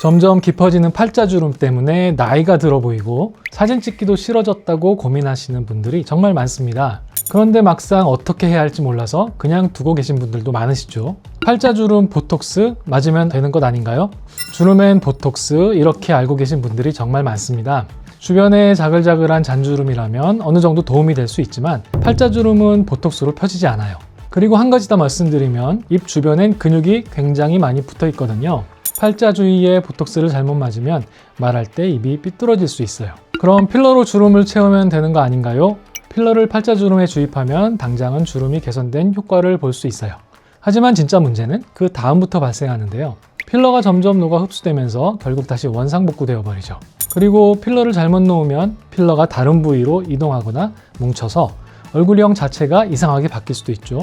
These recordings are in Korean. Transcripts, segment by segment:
점점 깊어지는 팔자주름 때문에 나이가 들어 보이고 사진 찍기도 싫어졌다고 고민하시는 분들이 정말 많습니다. 그런데 막상 어떻게 해야 할지 몰라서 그냥 두고 계신 분들도 많으시죠. 팔자주름 보톡스 맞으면 되는 것 아닌가요? 주름엔 보톡스 이렇게 알고 계신 분들이 정말 많습니다. 주변에 자글자글한 잔주름이라면 어느 정도 도움이 될 수 있지만 팔자주름은 보톡스로 펴지지 않아요. 그리고 한 가지 더 말씀드리면 입 주변엔 근육이 굉장히 많이 붙어 있거든요. 팔자 주위에 보톡스를 잘못 맞으면 말할 때 입이 삐뚤어질 수 있어요. 그럼 필러로 주름을 채우면 되는 거 아닌가요? 필러를 팔자 주름에 주입하면 당장은 주름이 개선된 효과를 볼 수 있어요. 하지만 진짜 문제는 그 다음부터 발생하는데요. 필러가 점점 녹아 흡수되면서 결국 다시 원상복구되어 버리죠. 그리고 필러를 잘못 놓으면 필러가 다른 부위로 이동하거나 뭉쳐서 얼굴형 자체가 이상하게 바뀔 수도 있죠.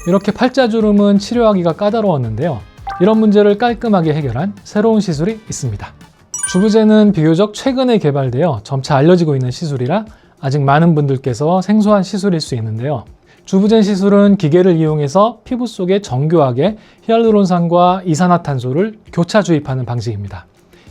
이렇게 팔자주름은 치료하기가 까다로웠는데요. 이런 문제를 깔끔하게 해결한 새로운 시술이 있습니다. 주부제는 비교적 최근에 개발되어 점차 알려지고 있는 시술이라 아직 많은 분들께서 생소한 시술일 수 있는데요. 주부젠 시술은 기계를 이용해서 피부 속에 정교하게 히알루론산과 이산화탄소를 교차 주입하는 방식입니다.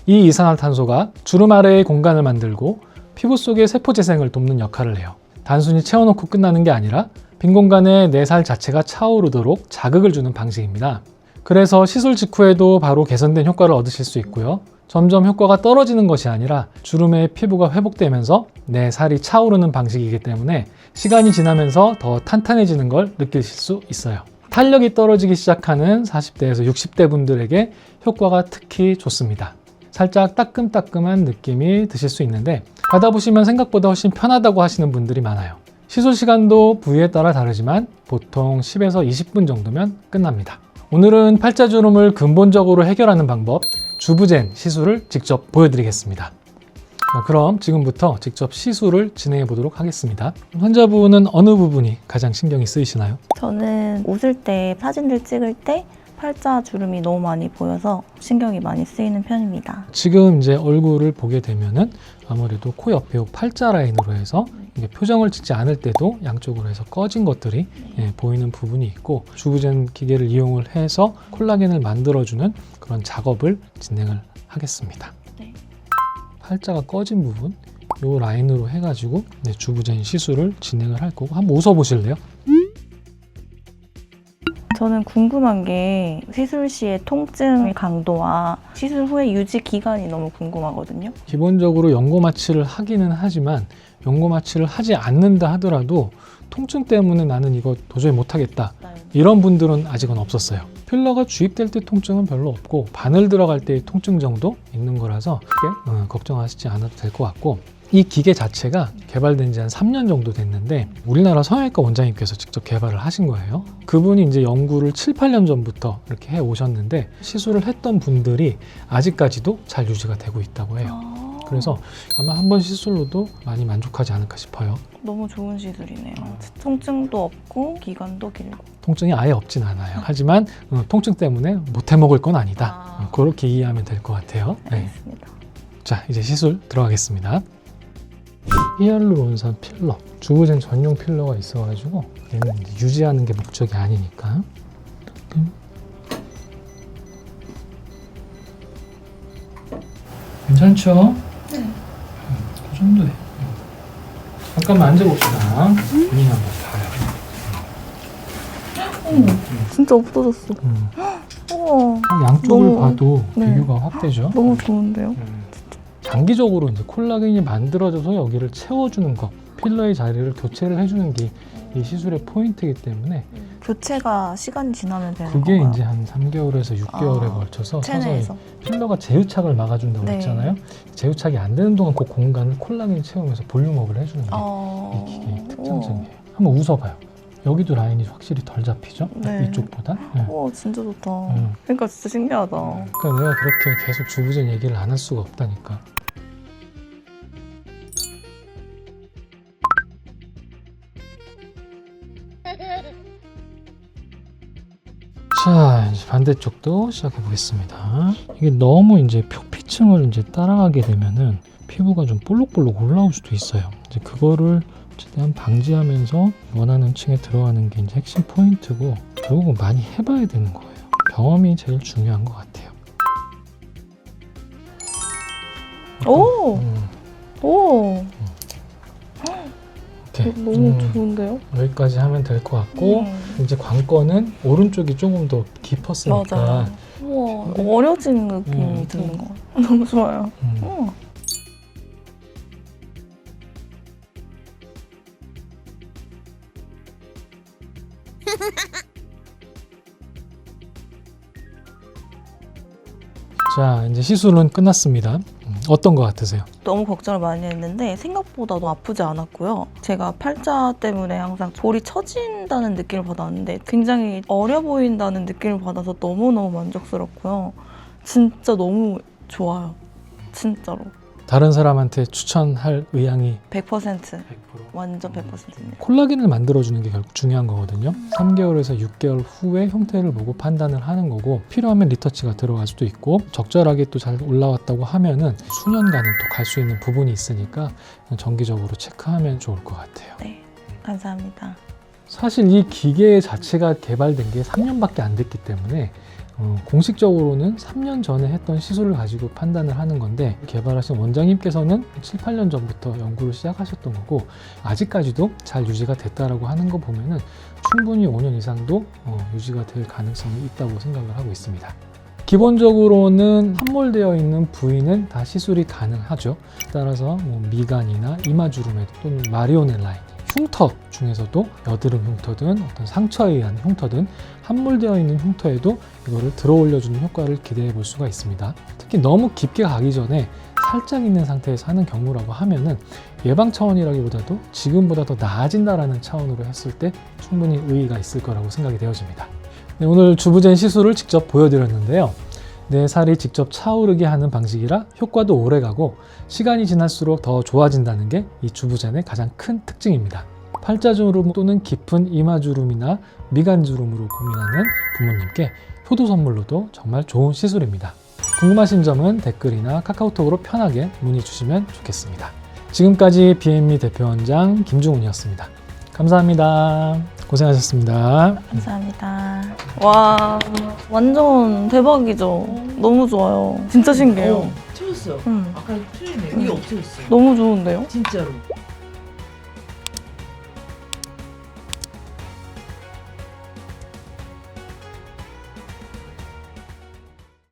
이 이산화탄소가 주름 아래의 공간을 만들고 피부 속의 세포 재생을 돕는 역할을 해요. 단순히 채워놓고 끝나는 게 아니라 빈 공간에 내 살 자체가 차오르도록 자극을 주는 방식입니다. 그래서 시술 직후에도 바로 개선된 효과를 얻으실 수 있고요. 점점 효과가 떨어지는 것이 아니라 주름의 피부가 회복되면서 내 살이 차오르는 방식이기 때문에 시간이 지나면서 더 탄탄해지는 걸 느끼실 수 있어요. 탄력이 떨어지기 시작하는 40대에서 60대 분들에게 효과가 특히 좋습니다. 살짝 따끔따끔한 느낌이 드실 수 있는데 받아보시면 생각보다 훨씬 편하다고 하시는 분들이 많아요. 시술 시간도 부위에 따라 다르지만 보통 10에서 20분 정도면 끝납니다. 오늘은 팔자주름을 근본적으로 해결하는 방법 주부젠 시술을 직접 보여드리겠습니다. 그럼 지금부터 직접 시술을 진행해 보도록 하겠습니다. 환자분은 어느 부분이 가장 신경이 쓰이시나요? 저는 웃을 때 사진을 찍을 때 팔자 주름이 너무 많이 보여서 신경이 많이 쓰이는 편입니다. 지금 이제 얼굴을 보게 되면은 아무래도 코 옆에 팔자 라인으로 해서 이게 표정을 짓지 않을 때도 양쪽으로 해서 꺼진 것들이 보이는 부분이 있고 주부젠 기계를 이용을 해서 콜라겐을 만들어주는 그런 작업을 진행을 하겠습니다. 네. 팔자가 꺼진 부분 이 라인으로 해가지고 주부젠 시술을 진행을 할 거고 한번 웃어보실래요? 저는 궁금한 게 시술 시의 통증의 강도와 시술 후의 유지 기간이 너무 궁금하거든요. 기본적으로 연고 마취를 하기는 하지만 연고 마취를 하지 않는다 하더라도 통증 때문에 나는 이거 도저히 못하겠다 이런 분들은 아직은 없었어요. 필러가 주입될 때 통증은 별로 없고 바늘 들어갈 때의 통증 정도 있는 거라서 크게 걱정하시지 않아도 될 것 같고 이 기계 자체가 개발된 지 한 3년 정도 됐는데 우리나라 성형외과 원장님께서 직접 개발을 하신 거예요. 그분이 이제 연구를 7, 8년 전부터 이렇게 해 오셨는데 시술을 했던 분들이 아직까지도 잘 유지가 되고 있다고 해요. 그래서 아마 한 번 시술로도 많이 만족하지 않을까 싶어요. 너무 좋은 시술이네요. 통증도 없고 기간도 길고. 통증이 아예 없진 않아요. 하지만 통증 때문에 못 해먹을 건 아니다. 그렇게 이해하면 될 것 같아요. 네. 알겠습니다. 자, 이제 시술 들어가겠습니다. 히알루론산 필러, 주부젠 전용 필러가 있어가지고 얘는 이제 유지하는 게 목적이 아니니까 괜찮죠? 네. 그 정도예요. 잠깐만 앉아봅시다. 본인 한번 봐요. 진짜 없어졌어. 우와, 양쪽을 너무, 봐도 네. 비교가 확 되죠? 너무 좋은데요? 장기적으로 이제 콜라겐이 만들어져서 여기를 채워주는 거, 필러의 자리를 교체를 해주는 게 이 시술의 포인트이기 때문에 교체가 시간이 지나면 되는 그게 건가요? 이제 한 3개월에서 6개월에 걸쳐서 서서히 체내에서. 필러가 제휴착을 막아준다고 네. 했잖아요. 제휴착이 안 되는 동안 그 공간을 콜라겐이 채우면서 볼륨업을 해주는 게 이 기계의 특징이에요. 한번 웃어봐요. 여기도 라인이 확실히 덜 잡히죠? 네. 이쪽보다. 네. 우와, 진짜 좋다. 그러니까 진짜 신기하다. 그러니까 내가 그렇게 계속 주부젠 얘기를 안 할 수가 없다니까. 자, 이제 반대쪽도 시작해 보겠습니다. 이게 너무 이제 표피층을 이제 따라가게 되면은 피부가 좀 볼록볼록 올라올 수도 있어요. 이제 그거를 최대한 방지하면서 원하는 층에 들어가는 게 이제 핵심 포인트고 결국은 많이 해봐야 되는 거예요. 경험이 제일 중요한 것 같아요. 오! 음, 오! 이렇게 너무 좋은데요? 여기까지 하면 될 것 같고 이제 관건은 오른쪽이 조금 더 깊었으니까 맞아요. 우와, 어려진 느낌이 드는 거. 너무 좋아요. 우와. 자 이제 시술은 끝났습니다. 어떤 것 같으세요? 너무 걱정을 많이 했는데 생각보다 너무 아프지 않았고요. 제가 팔자 때문에 항상 볼이 처진다는 느낌을 받았는데 굉장히 어려 보인다는 느낌을 받아서 너무너무 만족스럽고요. 진짜 너무 좋아요. 진짜로. 다른 사람한테 추천할 의향이 100%. 완전 100%입니다. 콜라겐을 만들어주는 게 결국 중요한 거거든요. 3개월에서 6개월 후에 형태를 보고 판단을 하는 거고 필요하면 리터치가 들어갈 수도 있고 적절하게 또 잘 올라왔다고 하면은 수년간은 또 갈 수 있는 부분이 있으니까 정기적으로 체크하면 좋을 것 같아요. 네, 감사합니다. 사실 이 기계 자체가 개발된 게 3년밖에 안 됐기 때문에 공식적으로는 3년 전에 했던 시술을 가지고 판단을 하는 건데 개발하신 원장님께서는 7, 8년 전부터 연구를 시작하셨던 거고 아직까지도 잘 유지가 됐다라고 하는 거 보면은 충분히 5년 이상도 유지가 될 가능성이 있다고 생각을 하고 있습니다. 기본적으로는 함몰되어 있는 부위는 다 시술이 가능하죠. 따라서 미간이나 이마주름에 또는 마리오넬라인 흉터 중에서도 여드름 흉터든 어떤 상처에 의한 흉터든 함몰되어 있는 흉터에도 이거를 들어 올려주는 효과를 기대해 볼 수가 있습니다. 특히 너무 깊게 가기 전에 살짝 있는 상태에서 하는 경우라고 하면은 예방 차원이라기보다도 지금보다 더 나아진다라는 차원으로 했을 때 충분히 의의가 있을 거라고 생각이 되어집니다. 네, 오늘 주부젠 시술을 직접 보여드렸는데요. 내 살이 직접 차오르게 하는 방식이라 효과도 오래가고 시간이 지날수록 더 좋아진다는 게 이 주부젠의 가장 큰 특징입니다. 팔자주름 또는 깊은 이마주름이나 미간주름으로 고민하는 부모님께 효도 선물로도 정말 좋은 시술입니다. 궁금하신 점은 댓글이나 카카오톡으로 편하게 문의 주시면 좋겠습니다. 지금까지 BME 대표원장 김중훈이었습니다. 감사합니다. 고생하셨습니다. 감사합니다. 와, 완전 대박이죠? 너무 좋아요. 진짜 신기해요. 틀렸어. 응. 아까 틀리네. 이게 없어졌어. 너무 좋은데요? 진짜로.